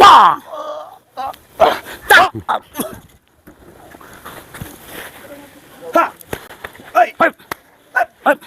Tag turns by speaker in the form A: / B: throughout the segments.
A: Wah. Tak.
B: Ha. Hai.
A: Hai. Hai.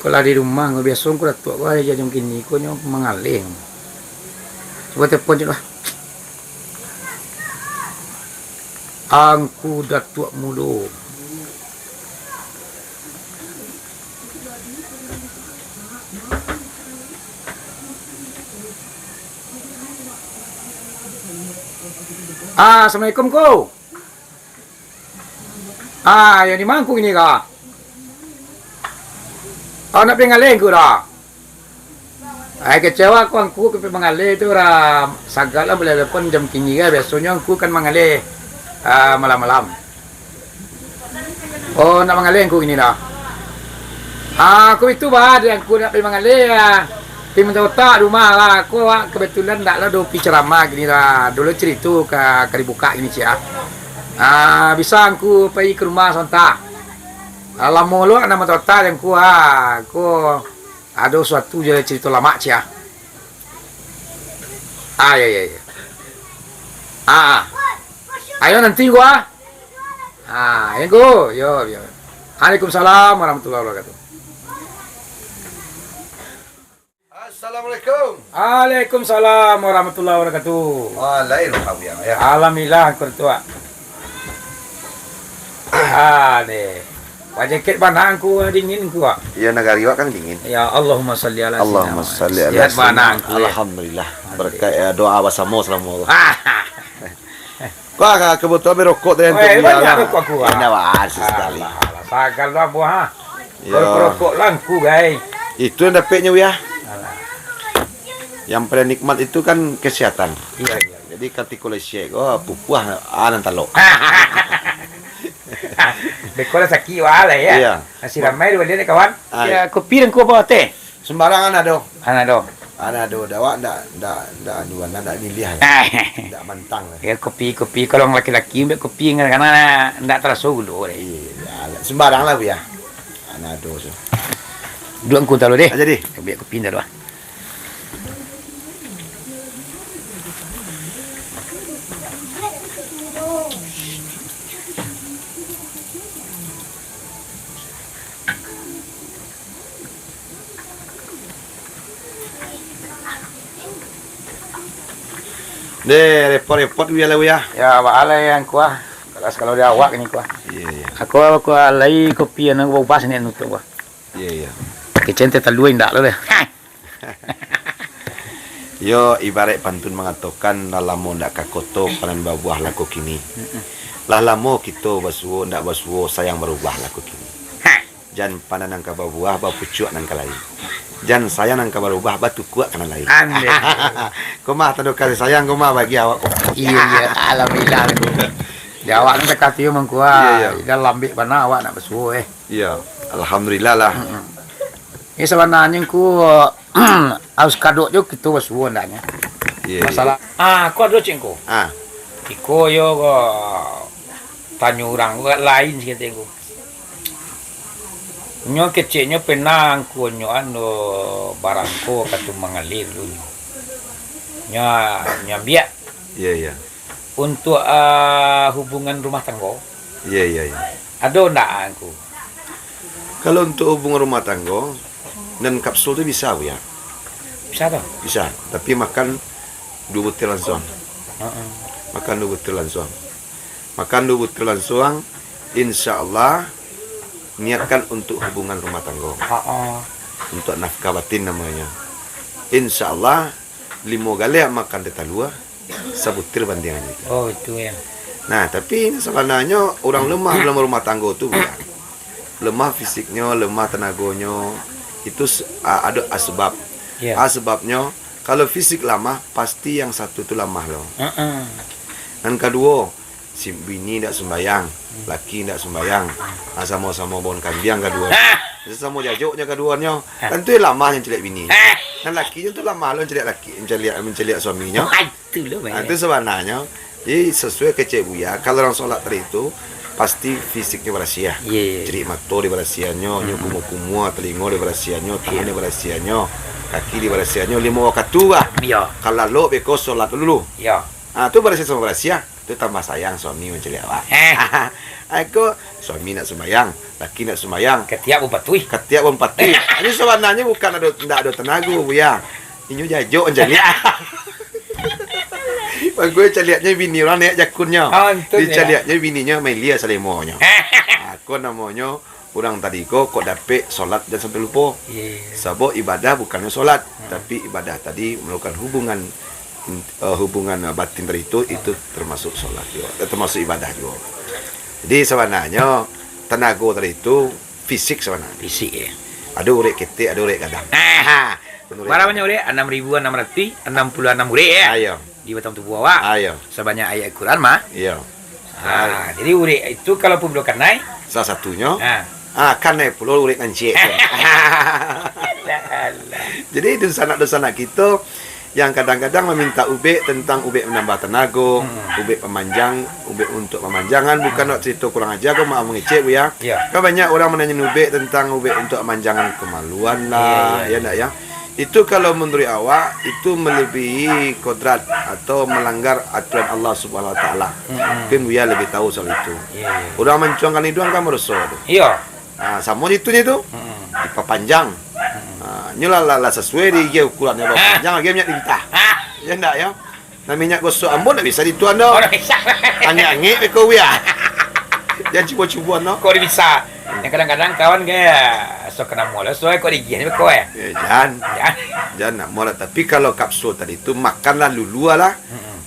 A: Kalau di rumah nggak biasa aku dah tua gua jadi mungkin ni ko nyo mengaling. Coba telepon je lah. Angku dah tua mulu. Assalamualaikum ko. Yang di mana ku ini kah? Nak pergi ngalih ku dah. Kecewa aku angku pergi mengalih tu dah. Sagal lah boleh telepon jam kini kan. Biasanya aku kan mengalih malam-malam. Oh, nak mengalih aku ini dah. Aku itu bah, aku nak pergi mengalih. Pergi minta otak rumah lah. Aku kebetulan tak lah do pergi ceramah gini dah. Dulu cerita ke dibuka gini cik. Bisa aku pergi ke rumah sontak. Lama lu nama total yang ku ada suatu je cerita lama cia. Ya. Ayo nanti gua. Ya go, yo. Waalaikumsalam warahmatullahi wabarakatuh.
B: Assalamualaikum.
A: Waalaikumsalam warahmatullahi wabarakatuh.
B: Waalaikumsalam ya.
A: Alhamdulillah kurtua. Deh. Jaket banangku dingin ku.
B: Ya negari kan dingin.
A: Ya Allahumma salli ala
B: Allahumma salli ala
A: banangku.
B: Alhamdulillah. Berkat doa bersama selama Allah. Kau kebetulan merokok dengan tu.
A: Banyak rokok aku.
B: Ini awak sekali.
A: Sagal lah buah. Rokok langku guys.
B: Itu yang dapatnya ya. Yang paling nikmat itu kan kesehatan.
A: Iya.
B: Jadi ketika lesiak, pupuah anan talok.
A: Bekola sakit wala ya.
B: Iya.
A: Nasi ramai dua dia kawan. Ya kopi dan kopi teh.
B: Sembarangan ada.
A: Ada.
B: Dawak ndak anuan ndak nilihan. Ndak mantang.
A: Ya kopi kalau laki-laki mbak kopi karena ndak terasa dulu.
B: Iya. Sembarang lah ya. Ada so.
A: Dua angku tahu deh.
B: Jadi.
A: Biar kopi dah.
B: Deh, repot-repot biar lah ya.
A: Ya, wala yang kuah. Kalau dia awak ni kuah.
B: Iya.
A: Aku alai kopi yang bau pas ni anu kuah.
B: Iya.
A: Kecen teh taluin dak lo deh.
B: Yo ibarat pantun mengatakan lamo ndak kakoto panen buah laku kini. Lah lamo kita basuo ndak basuo sayang berubah laku kini. Jan panen nang buah ba pucuk nang lain. Jan sayang nang berubah batu kuat kana lain.
A: Ande.
B: Kumah tadu kasih sayang kumah bagi awak.
A: Iya, alhamdulillah. Di awak nang dekati yo mangkuah.
B: Iya.
A: Dalam lambik bana awak nak basuo
B: Iya, alhamdulillah lah.
A: Ini sebenarnya ku harus kadok jo kita basuo ndaknya.
B: Iya.
A: Masalah. Ku ada cengko. Iko yo ko tanyo orang ku lain sikit ku. Nyo kecilnya penang ku nyo barangko katu mengalir dulu. Nya biak.
B: Iya.
A: Untuk hubungan rumah tangga.
B: Iya.
A: Ada ndak aku?
B: Kalau untuk hubungan rumah tangga dan kapsul tu bisa ya.
A: Bisa toh?
B: Bisa, tapi makan 2 butir langsung.
A: Heeh.
B: Makan 2 butir langsung. Makan 2 butir langsung, insya-Allah niatkan untuk hubungan rumah tangga.
A: Heeh.
B: Untuk nafkah batin namanya. Insya-Allah 5 kali makan tetalua, sebutir bandingan itu.
A: Oh, itu ya.
B: Nah, tapi sebenarnya orang lemah dalam rumah tangga tu ya. Lemah fisiknya, lemah tenaganya, itu ada asbab.
A: Ya.
B: Asbabnya kalau fisik lemah, pasti yang satu tu lemah loh.
A: Heeh.
B: Dan kedua, si bini tak sembayang, laki tak sembayang. Sama-sama bon kambing kedua. Sama jajoknya keduanya. Dan tu lemah yang celik bini. Dan lakinya tu lemah loh celik laki, menceliak suaminya.
A: Itu loh.
B: Itu sebenarnya jadi sesuai kecek Buya, kalau orang solat tadi itu pasti fisiknya berasiah.
A: Iya.
B: Jadi mata di berasiahnya, kumu-kumu, telinga di berasiahnya, tangan di berasiahnya, kaki di berasiahnya, 5 waktu tua.
A: Iya.
B: Kalau lo beko solat dulu.
A: Iya.
B: Ah, tu berasiah sama berasiah, tu tambah sayang suami mencari awak. Aku suami nak sembayang, laki nak sembayang.
A: Ketiak upatui.
B: Ketiak pempati. Ini sebenarnya bukan ada tenaga Buya. Ini jajok jadi. Gue caliatnya bini orang naik jakunnya. Di caliatnya bininya Melia Salemonya. Aku namanya orang tadi kok dapet solat dan sampai lupa. Sebab ibadah bukannya solat, tapi ibadah tadi melakukan hubungan batin tadi itu termasuk solat juga, termasuk ibadah juga. Jadi sebenarnya tenaga tadi itu fisik sebenarnya.
A: Fisik ya.
B: Ada urek ketik, ada urek kadang.
A: Berapa banyak urek? 6.666 urek ya.
B: Ayo.
A: Di batang tubuh awak.
B: Ayo.
A: Sebanyak ayat Quran mah.
B: Iya.
A: Jadi urek itu kalau pun belum naik.
B: Salah satunya. Kan naik pulau urek ngancik. Jadi dosa-dosa kita yang kadang-kadang meminta ubek tentang ubek menambah tenaga, ubek pemanjang, ubek untuk pemanjangan, bukan nak cerita kurang ajar kau mau mengecek ya. Kan banyak orang menanya ubek tentang ubek untuk pemanjangan kemaluan lah, ya enggak ya. Itu kalau menurut awak itu melebihi kodrat atau melanggar aturan Allah Subhanahu Wa Taala. Mungkin Buya lebih tahu soal itu. Orang mencuangkan hidung kan merusak tu.
A: Iya.
B: Sama itunya tu. Diperpanjang. Nyala sesuai di dia ukurannya panjang lagi minyak lintah. Ya enggak ya? Nah minyak gosok ambon tak bisa dituan dah.
A: Oh, bisa.
B: Angin kau ya. Jangan cuba-cuba no.
A: Kau bisa. Yang kadang-kadang kawan gaya so kena mola soalnya kau digigit kau ya.
B: Jangan nak mola, tapi kalau kapsul tadi itu makanlah lulu lah.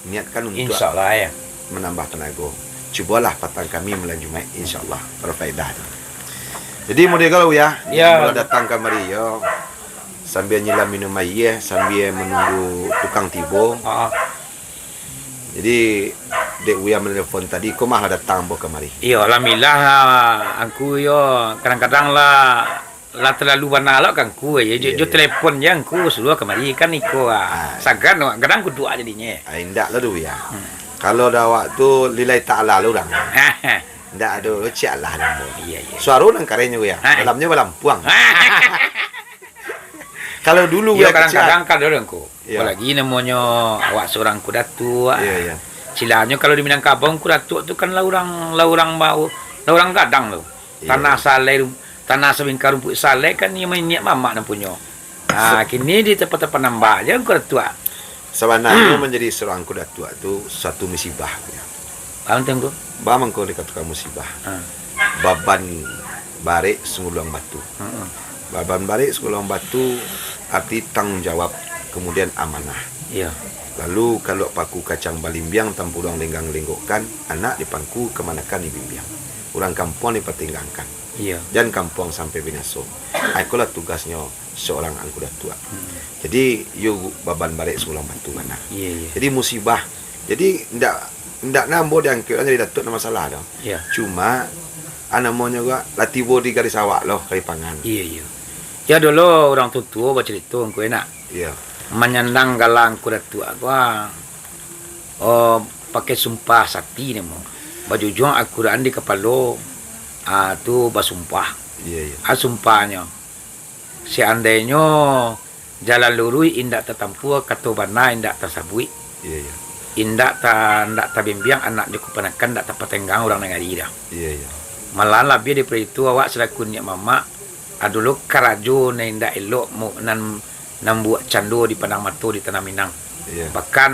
B: Niatkan untuk
A: insyaallah ya
B: menambah tenaga. Cubalah patang kami bulan Jumaat insyaallah berfaedah. Jadi model kalau ya, kalau datang kemari ya sambil nyilam minum air, sambil menunggu tukang tiba. Jadi dek Uya menelpon tadi, kau malah datang bawa kemari.
A: Iya, alhamdulillah aku yo kadang-kadang lah terlalu banal kan ku ya. Jo telepon yang ku suruh kemari kan iko sagan kadang ku doa jadinya.
B: Indak lah tu ya. Kalau dah waktu lillahi ta'ala lu orang. Ndak ada cik Allah nama.
A: Iya.
B: Suara nang karenya ya. Dalamnya belampuang. Kalau dulu
A: ya kadang-kadang kalau engko. Apalagi namanya awak seorang kudatu.
B: Iya.
A: Silanya kalau di Minangkabau kudatu tu kan lah orang bau, lah orang gadang lo. Tanah saleh, tanah sebingkar rumput saleh kan yang minyak mamak nan punya. Kini di tempat-tempat nambah je kudatu.
B: Sebenarnya menjadi seorang kudatu itu satu musibah.
A: Paham tu?
B: Bang kau dikatakan musibah. Baban barik senguluang batu. Baban barik senguluang batu arti tanggung jawab, kemudian amanah.
A: Iya.
B: Lalu kalau paku kacang balimbiang tampurang lenggang lenggokkan, anak dipangku kemanakan dibimbiang. Orang kampung dipertinggalkan.
A: Iya. Dan
B: kampung sampai binasa. Itulah tugasnya seorang angku datua. Jadi you baban barik senguluang batu mana.
A: Iya.
B: Jadi musibah. Jadi ndak nambo dan kira jadi datuk nama masalah dah.
A: Iya.
B: Cuma namanya juga latibo di garis awak loh kali pangan.
A: Iya. Ya dulu orang tua baca cerita aku enak.
B: Iya.
A: Menyandang galang kuda tua gua. Pakai sumpah sakti nemo. Baju juang Al-Quran di kepala. Tu basumpah.
B: Iya.
A: Sumpahnya. Seandainya jalan lurus indak tertampu kata bana indak tersabui.
B: Iya.
A: Indak tabimbiang anak dikupenakan ndak terpatenggang orang negari dah.
B: Iya.
A: Malah lebih daripada itu awak selaku niat mama Dulu karajo na inda elok mo nan buat cando di Padang Mato di Tanah Minang.
B: Iya.
A: Bahkan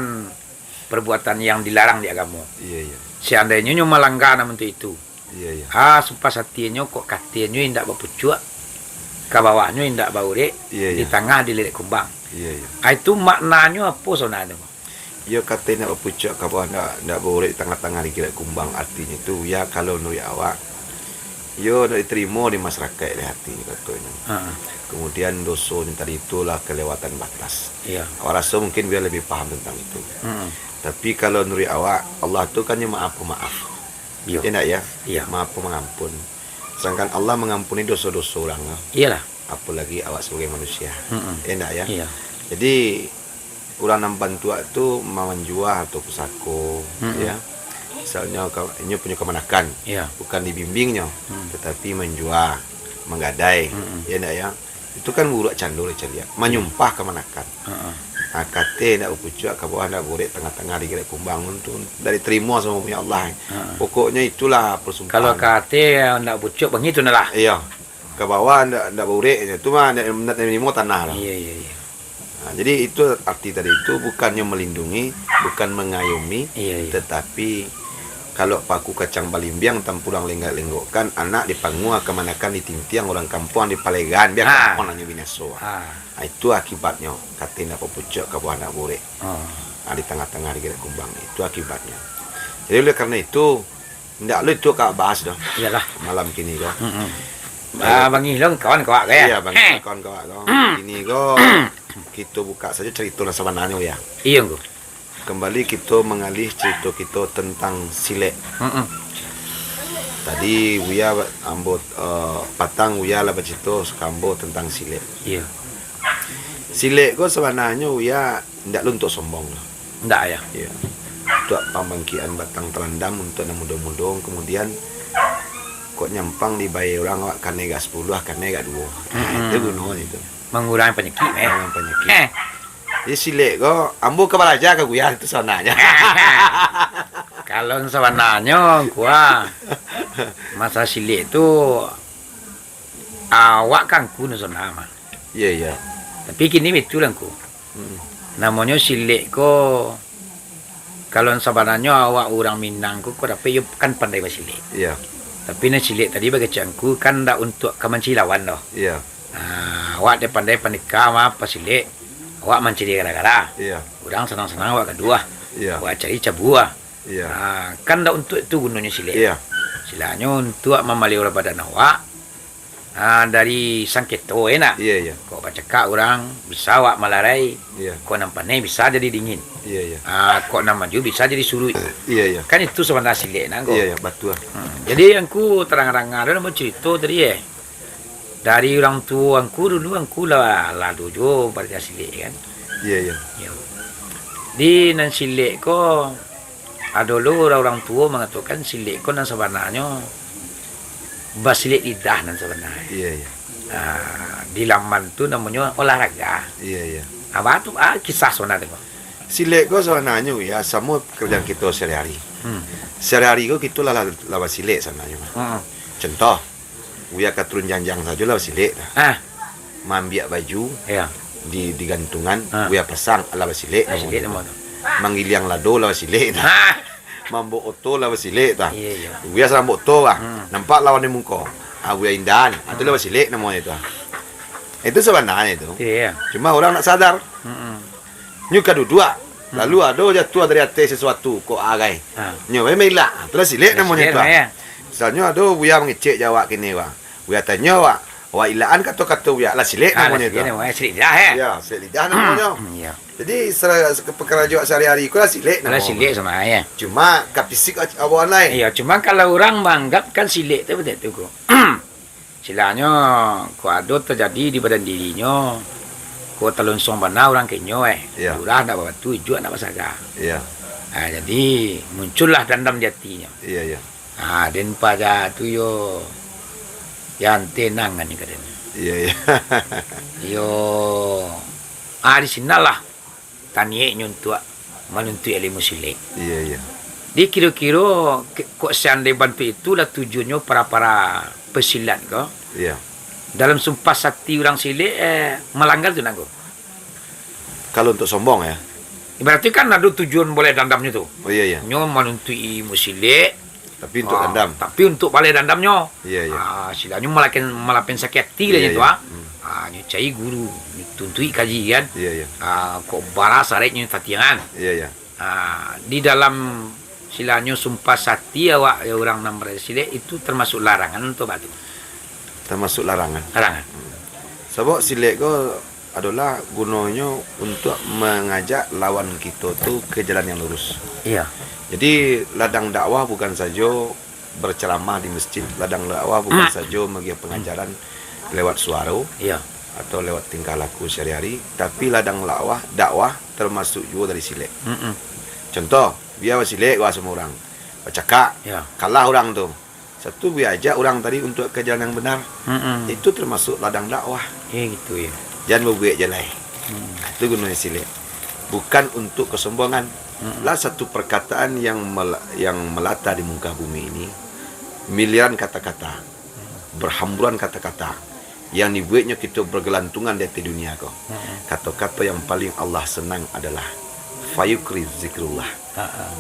A: perbuatan yang dilarang di agama.
B: Iya, iya.
A: Seandainya nyo melanggar untuk itu.
B: Iya, iya.
A: Sumpah satinya kok katanya indak bapucuk. Ke bawahnya indak baure.
B: Iya,
A: Di
B: iya.
A: tengah dilirik kumbang.
B: Iya, iya.
A: Itu maknanya apa sebenarnya?
B: Ya katanya nak pucuk kabar nak boleh tengah-tengah dikira kumbang, artinya itu ya kalau nuri awak yo nak diterima di masyarakat di hati katanya. Kemudian dosa tadi itulah kelewatan batas.
A: Iya.
B: Awak rasa mungkin dia lebih paham tentang itu. Tapi kalau nuri awak, Allah tu kan maaf pemaaf.
A: Iya.
B: Ya nak ya?
A: Iya.
B: Maaf mengampun. Sedangkan Allah mengampuni dosa-dosa orang.
A: Iyalah.
B: Apalagi awak sebagai manusia. Ya nak ya?
A: Iya.
B: Jadi orang nak bantu itu menjual atau pusako, ya. Misalnya ini punya kemanakan,
A: Iya.
B: bukan dibimbingnya, tetapi menjual, menggadai, ya nak ya. Itu kan buruk candol ceria, menyumpah kemanakan. Kate nak pucuk ke bawah nak boleh tengah-tengah dikira kumbang untuk dari terima sama punya Allah. Pokoknya itulah persumpahan.
A: Kalau kate nak bucuk begitu lah.
B: Iya. Ke bawah nak boleh, itu mah nak terima tanah lah.
A: Iya, iya, iya.
B: Nah, jadi itu arti tadi itu bukannya melindungi, bukan mengayomi,
A: Iya, iya.
B: tetapi kalau paku kacang balimbiang tampulang lenggak-lenggokkan anak dipangua kemanakan ditintiang orang kampung dipalegan biar kampung nanya binaso. Nah, itu akibatnya katina popucuk ke bawah anak boleh. Di tengah-tengah di kumbang itu akibatnya. Jadi oleh karena itu tidak lu itu kak bahas dong.
A: Iyalah.
B: Malam kini kok.
A: Bang Ilong kawan-kawan kaya.
B: Iya bang kawan-kawan kok. Ini kok kita buka saja cerita sebenarnya ya.
A: Iya nggo.
B: Kembali kita mengalih cerita kita tentang silek. Tadi Uya ambot patang Uya lah bercerita sekambo tentang silek.
A: Iya.
B: Silek kok sebenarnya Uya tidak lu untuk sombong lah.
A: Ndak ya.
B: Iya. Untuk pembangkian batang terendam untuk mudah-mudah kemudian kok nyampang dibayar orang awak kanega 10 kanega 2. Itu gunanya itu.
A: Mengurangi penyakit
B: Mengurangi penyakit. Jadi silek kok ambo ke balaja ke Uya itu sebenarnya.
A: Kalau sebenarnya gua masa silek itu awak kan kuno sama.
B: Iya iya.
A: Tapi kini betul ku. Namanya silek ko kalau sebenarnya awak orang Minang ku tapi kan pandai bersilek.
B: Iya.
A: Tapi na silek tadi bagi cangku kan dak untuk kemancilawan doh.
B: Iya.
A: Awak dia pandai panikah mah pasilek. Awak mencari gara-gara.
B: Iya.
A: Orang senang-senang awak kedua.
B: Iya.
A: Awak cari cabua.
B: Iya.
A: Kan dak untuk itu gunanya silek.
B: Iya.
A: Silanya untuk memelihara badan awak. Dari sangketo enak.
B: Iya iya.
A: Kau baca kak orang bisa awak malarai.
B: Iya.
A: Kau nampaknya bisa jadi dingin.
B: Iya iya.
A: Kau nak maju bisa jadi surut.
B: Iya iya.
A: Kan itu sebenarnya silek nanggo.
B: Iya iya betul.
A: Jadi aku terang-terang ada mau cerita tadi ya. Dari orang tua aku dulu aku lah dojo pada silek kan.
B: Iya iya.
A: Ya. Di nan silek ko ada dulu orang tua mengatakan silek ko nan sebenarnya basilek lidah nan sebenarnya.
B: Iya iya.
A: Di laman tu namanya olahraga.
B: Iya iya.
A: Apa tu kisah sebenarnya.
B: Silek kok sebenarnya ya sama kerjaan kita sehari-hari. Sehari-hari kok kita lah silek sebenarnya. Contoh, Uya katurun janjang saja lah silek. Mambiak baju,
A: Ya.
B: di gantungan, Uya pasang ala silek.
A: Silek nama tu.
B: Manggiliang lado lah silek. Mambo oto lah silek ta.
A: Iya iya.
B: Uya serang oto lah. Nampak lawan di muka. Uya indan. Itu lah silek namanya itu. Itu sebenarnya itu.
A: Iya.
B: Cuma orang nak sadar. Nyuka dua. Lalu ada jatuh dari atas sesuatu kok agai. Nyo memela. Itulah silek namanya itu. Misalnya ada Uya mengecek jawab kini wa. Uya tanya wa. Wa ilaan kata-kata Uya lah silek namanya itu.
A: Silek lidah ya.
B: Ya, silek lidah namanya.
A: Iya.
B: Jadi perkara jawab sehari-hari ku lah silek
A: Kalau
B: namanya.
A: silek sama ya.
B: Cuma kapisik awan lain.
A: Iya, cuma kalau orang menganggap kan silek itu betul tu kok. Silanya kok ada terjadi di badan dirinya. Kok telonsong benar orang kenyo
B: Iya.
A: Urah nak batu juga nak basaga.
B: Iya.
A: Jadi muncullah dendam di hatinya.
B: Iya, iya.
A: Dan pada tu yo yang tenang kan katanya.
B: Iya, iya.
A: Yo di sinalah taniye nyuntua menuntu ilmu silek.
B: Iya, iya.
A: Di kira-kira kok seandainya bantu itulah tujuannya para pesilat kok.
B: Iya.
A: Dalam sumpah sakti orang silik melanggar tu nanggo.
B: Kalau untuk sombong ya.
A: Berarti kan ada tujuan boleh dandamnya tu.
B: Oh iya iya.
A: Nyo menuntui musilik.
B: Tapi untuk dandam.
A: Tapi untuk balai dandamnya.
B: Iya iya.
A: Silanya malakin sakit hati lah
B: Iya,
A: itu
B: iya.
A: Nyo cai guru, tuntui kaji kan.
B: Iya iya.
A: Kok bara sareknya tatiangan.
B: Iya iya.
A: Di dalam silanya sumpah sakti awak orang nomor silik itu termasuk larangan untuk batu.
B: Termasuk larangan.
A: Larangan.
B: Sebab silek ko adalah gunanya untuk mengajak lawan kita tu ke jalan yang lurus.
A: Iya.
B: Jadi ladang dakwah bukan saja berceramah di masjid, ladang dakwah bukan saja bagi pengajaran lewat suara
A: Iya.
B: atau lewat tingkah laku sehari-hari, tapi ladang dakwah termasuk juga dari silek. Contoh, biar silek wah semua orang bercakap,
A: Iya.
B: kalah orang tu. Satu biar ajak orang tadi untuk ke jalan yang benar. Itu termasuk ladang dakwah.
A: Gitu ya.
B: Jangan berbuat jelai. Itu gunanya silek. Bukan untuk kesombongan. Lah satu perkataan yang melata di muka bumi ini, miliaran kata-kata, berhamburan kata-kata yang dibuatnya kita bergelantungan di atas dunia kau. Kata-kata yang paling Allah senang adalah fayukri zikrullah.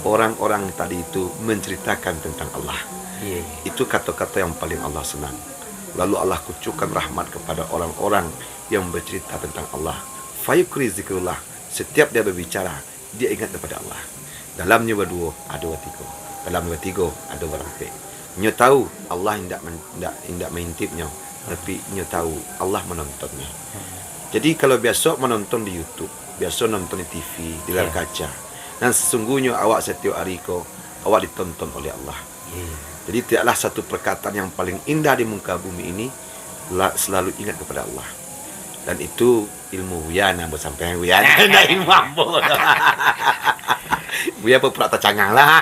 B: Orang-orang tadi itu menceritakan tentang Allah.
A: Iya.
B: Itu kata-kata yang paling Allah senang. Lalu Allah kucurkan rahmat kepada orang-orang yang bercerita tentang Allah. Fayukri zikrullah. Setiap dia berbicara, dia ingat kepada Allah. Dalamnya berdua, ada tiga. Dalam bertiga, ada berempat. Nyo tahu Allah tidak mengintipnya, tapi nyo tahu Allah menontonnya. Jadi kalau biasa menonton di YouTube, biasa nonton di TV, di layar kaca, dan sesungguhnya awak setiap hari awak ditonton oleh Allah. Jadi tidaklah satu perkataan yang paling indah di muka bumi ini selalu ingat kepada Allah. Dan itu ilmu Wiyana bersampai Wiyana. Nah, ilmu ambo. Buya pura tercangang lah.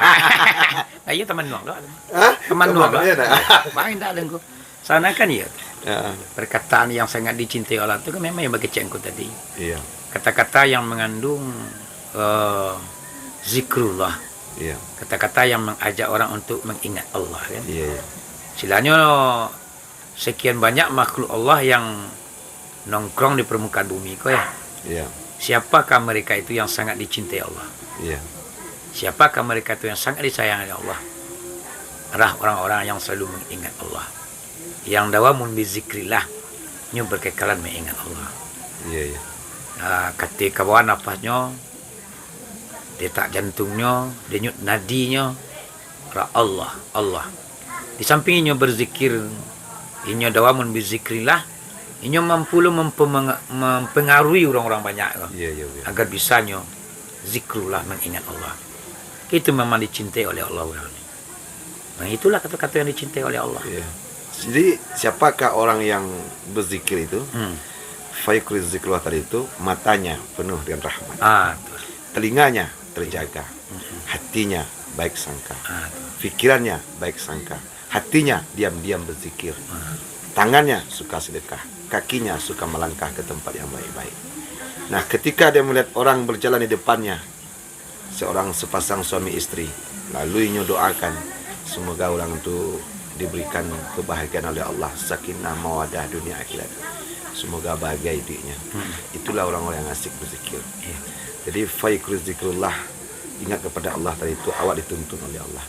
A: Ayo teman nuang doa.
B: Hah?
A: Teman nuang doa.
B: ya nak?
A: Main tak lengku. Sana kan ya. Perkataan yang sangat dicintai Allah itu kan memang yang bagi cengku tadi.
B: Iya.
A: Kata-kata yang mengandung zikrullah.
B: Iya.
A: Kata-kata yang mengajak orang untuk mengingat Allah kan.
B: Iya.
A: Silanya sekian banyak makhluk Allah yang nongkrong di permukaan bumi kau ya.
B: Iya.
A: Siapakah mereka itu yang sangat dicintai Allah?
B: Iya.
A: Siapakah mereka itu yang sangat disayangi Allah? Adalah orang-orang yang selalu mengingat Allah. Yang dawamun bizikrillah, nyu berkekalan mengingat Allah.
B: Iya, iya.
A: Ketika bawa nafasnya, detak jantungnya, denyut nadinya, Allah, Allah. Di samping inyo berzikir, inyo dawamun bizikrillah, inyo mampu mempengaruhi orang-orang banyak
B: Iya, iya, iya.
A: agar bisanya zikrullah mengingat Allah. Itu memang dicintai oleh Allah. Nah, itulah kata-kata yang dicintai oleh Allah.
B: Iya. Jadi siapakah orang yang berzikir itu? Fayukri zikrullah tadi itu matanya penuh dengan rahmat. Telinganya terjaga. Hatinya baik sangka. Pikirannya baik sangka. Hatinya diam-diam berzikir. Tangannya suka sedekah. Kakinya suka melangkah ke tempat yang baik-baik. Nah, ketika dia melihat orang berjalan di depannya, seorang sepasang suami istri, lalu ia doakan semoga orang itu diberikan kebahagiaan oleh Allah, sakinah mawadah dunia akhirat. Semoga bahagia hidupnya. Itulah orang-orang yang asik berzikir. Jadi fayukri zikrullah, ingat kepada Allah tadi itu awak dituntun oleh Allah.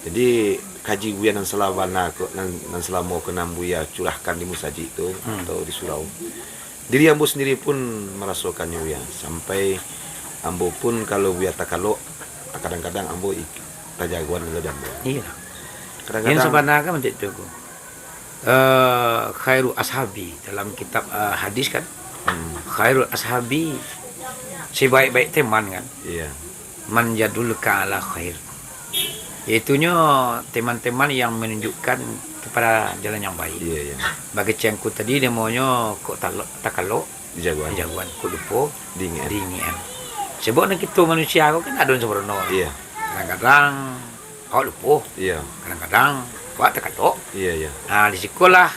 B: Jadi kaji buya nan selabana nan selama kenam buya curahkan di musaji itu atau di surau. Diri ambo sendiri pun merasakannya buya, sampai ambo pun kalau buya tak kalau kadang-kadang ambo tajagoan lo jambo.
A: Iya.
B: Kadang-kadang
A: Yang sebenarnya kan macam itu. Khairu ashabi dalam kitab hadis kan. Khairul ashabi sebaik-baik teman kan.
B: iya.
A: Man yadulka ala khair. Yaitunya teman-teman yang menunjukkan kepada jalan yang baik.
B: Iya, iya.
A: Bagi cengku tadi dia maunya kok takalo
B: Dijagoan.
A: jagoan kok lupa
B: Dingin.
A: dingin. Sebab nak kita manusia kau kan ada yang sempurna.
B: Iya.
A: Kadang-kadang kau lupa,
B: Iya.
A: kadang-kadang kau takalo.
B: Iya, iya.
A: Nah, di sekolah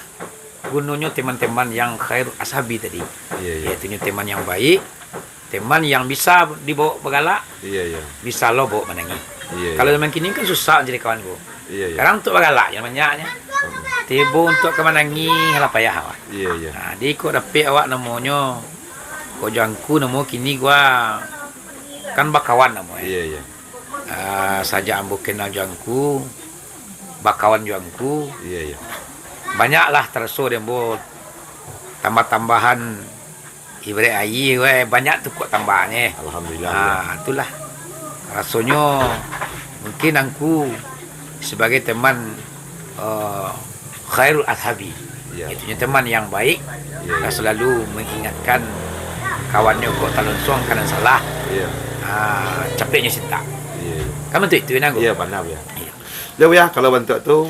A: gunanya teman-teman yang khair ashabi tadi.
B: Iya, iya.
A: Yaitunya teman yang baik, teman yang bisa dibawa bergalak,
B: Iya, iya.
A: bisa lo bawa menangis.
B: Iya.
A: Kalau zaman kini kan susah jadi kawan gua.
B: Iya, iya.
A: Sekarang untuk bergalak yang banyaknya. Tiba untuk kemanangi halah payah awak.
B: Iya, iya.
A: Nah, dia kok dapat awak namanya. Kok jangku nama kini gua kan bakawan namanya.
B: Iya, iya.
A: Saja ambo kenal jangku, bakawan jangku.
B: Iya, iya.
A: Banyaklah terso dia ambo tambah-tambahan ibarat air banyak tu kok tambahannya.
B: Alhamdulillah. Ya.
A: Itulah rasanya mungkin aku sebagai teman khairul ashabi.
B: Ya.
A: Itunya teman yang baik
B: Ya,
A: yang selalu mengingatkan kawannya kok talonsong kanan salah.
B: Iya.
A: Capeknya cinta.
B: Iya.
A: Kamu tu itu nak.
B: Iya, benar ya.
A: Iya.
B: Jauh ya, kalau bentuk tu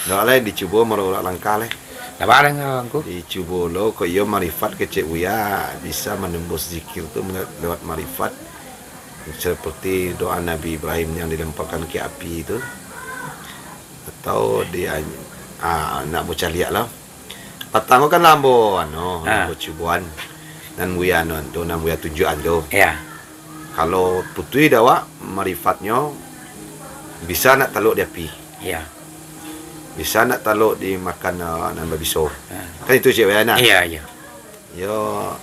B: ndak lain dicuba merulang langkah leh.
A: Dah barang aku.
B: Dicuba lo ko iyo marifat kecek uya bisa menembus zikir tu lewat marifat seperti doa Nabi Ibrahim yang dilemparkan ke api itu atau dia nak bocah lihat lah patang kan lambo lambo cubuan dan buya tu nan buya tujuan tu
A: Ya.
B: kalau putui dawa marifatnya bisa nak taluk di api
A: Ya.
B: bisa nak taluk dimakan nan babiso kan itu cik buya nak
A: Iya, iya.
B: yo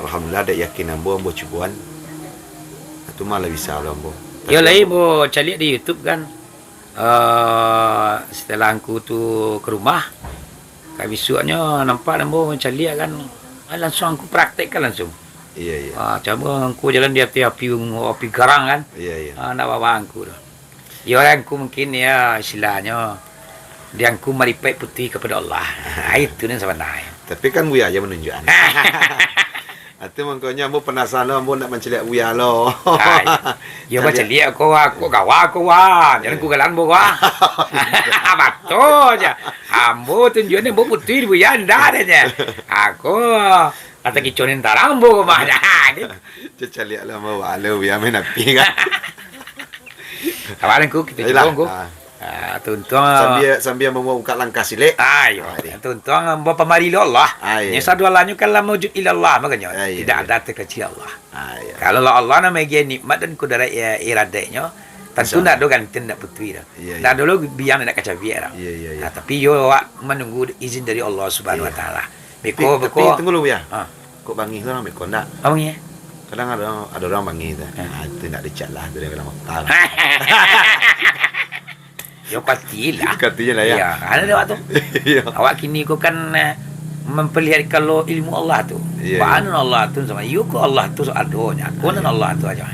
B: alhamdulillah dak yakin ambo cubuan itu malah bisa lah ambo
A: Yo lain bo cari di YouTube kan. Setelah aku tu ke rumah, kat besoknya nampak ambo cari kan. Langsung aku praktekkan langsung.
B: iya iya
A: Coba aku jalan di api garang kan.
B: iya iya
A: Nak bawa aku tu. Ya orang aku mungkin ya istilahnya dia aku marifat putih kepada Allah. Itu yang sebenarnya.
B: tapi kan buya aja menunjukkan Atu mangkonya ambo penasaran ambo nak menceliak buya lo.
A: Ya baca lihat aku gawa aku jangan ku galan bo Betul aja. Ambo tunjuknya ambo putih bu ya ndak aja. Aku kata kiconin tarambo mahnya.
B: Celiak lah ambo walo buya main api kan.
A: Kawan aku kita jumpa aku. Tuntang
B: sambil mau buka langkah silik.
A: Ayo, tuntang ambo pamari Allah. Nya sadu Allahnya kalau mewujud ilallah makanya tidak ada terkecil Allah. Kalau Allah nama dia nikmat dan kudrat iradanya tentu nak do ganti nak putri dah. Dah dulu biar nak kaca biar. Tapi yo menunggu izin dari Allah Subhanahu wa taala. Beko
B: tunggu dulu ya. Kok bangih tu orang beko ndak?
A: Bangih.
B: Kadang ada orang bangih tu. Itu nak dicat lah dari dalam otak.
A: Ya pastilah.
B: Katanya lah ya.
A: Ya, ada waktu. Awak kini kau kan memperlihatkan lo ilmu Allah tu. Baan Allah tu sama you ko Allah tu adonya. Konan Allah tu aja.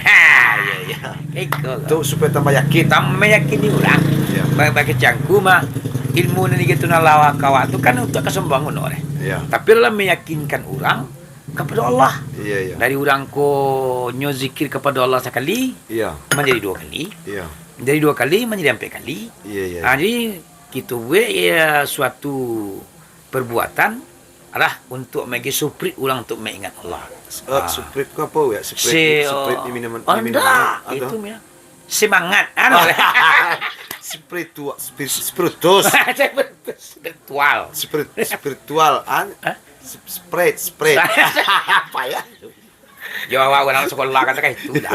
A: Iko.
B: Tu supaya tambah yakin.
A: Tambah yakin ni orang. Bagi cangku mah ilmu ni gitu nalawa kawat tu kan untuk kesembangan orang. Tapi dalam meyakinkan orang kepada Allah. Dari orang ko nyozikir kepada Allah sekali. Menjadi 2 kali. Dari 2 kali menjadi 4 kali. Jadi kita suatu perbuatan adalah untuk bagi suprit orang untuk mengingat Allah.
B: Suprit ku apa ya? Suprit di minuman.
A: Itu semangat.
B: Spiritus. Spiritual. Sprite. Apa ya?
A: Jawab orang sekolah kata itu dah.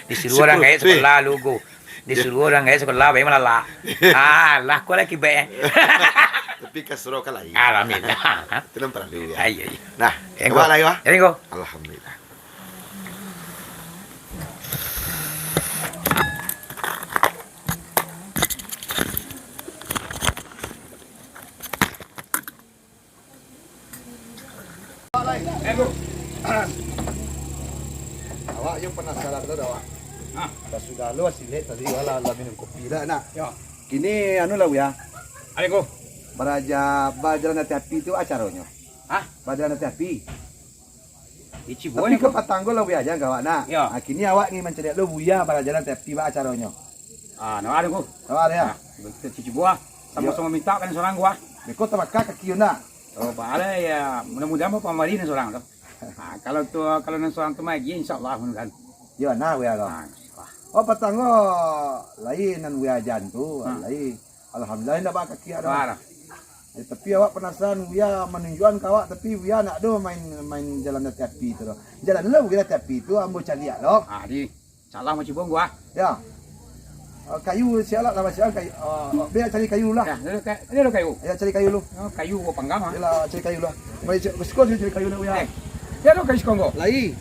A: Disuruh orang gaya sekolah lugu. Disuruh orang gaya sekolah bayi malah lah kau lagi bayi.
B: Tapi kasro kan lagi.
A: Alhamdulillah.
B: Itu pernah dulu ya.
A: Iya.
B: Nah, coba lagi wah.
A: Ini kau.
B: Alhamdulillah. Awak yang penasaran tu awak. Sudah lu silet tadi wala minum kopi dah nak. Kini anu lah ya.
A: Alaikum.
B: Bajalan hati-hati itu acaranya. Bajalan hati-hati. Tapi ke Patanggol lah buya aja gawak nak. Kini awak ni mencari lu buya bajalan hati-hati ba acaranya.
A: Nak ada ku.
B: Nak ada ya.
A: Cuci buah. Sama-sama minta kan seorang gua.
B: Beko tabaka kaki nak.
A: Oh, pahala ya mudah-mudahan apa mari ni seorang tu. Kalau nan seorang tu magi insyaallah kan.
B: Ya nah buya lo. Oh Patanggol lain nan buya jantu, lain. Alhamdulillah ndak ba kaki ada. Tapi awak penasaran Buya menunjukkan kawak tapi Buya nak do main jalan hati-hati tu. Jalan dulu Buya hati-hati tu ambo cari lo.
A: Di salah macam gua.
B: Ya.
C: kayu sialah lah sial kayu. Biar cari kayu lah.
A: Ya, ini ada kayu.
C: Ya cari kayu lu.
A: Oh, kayu gua panggang ah.
C: Yalah cari kayu lah. Mai sekolah cari kayu nak ya.
A: Ya ada kayu sekonggo.
C: Lai.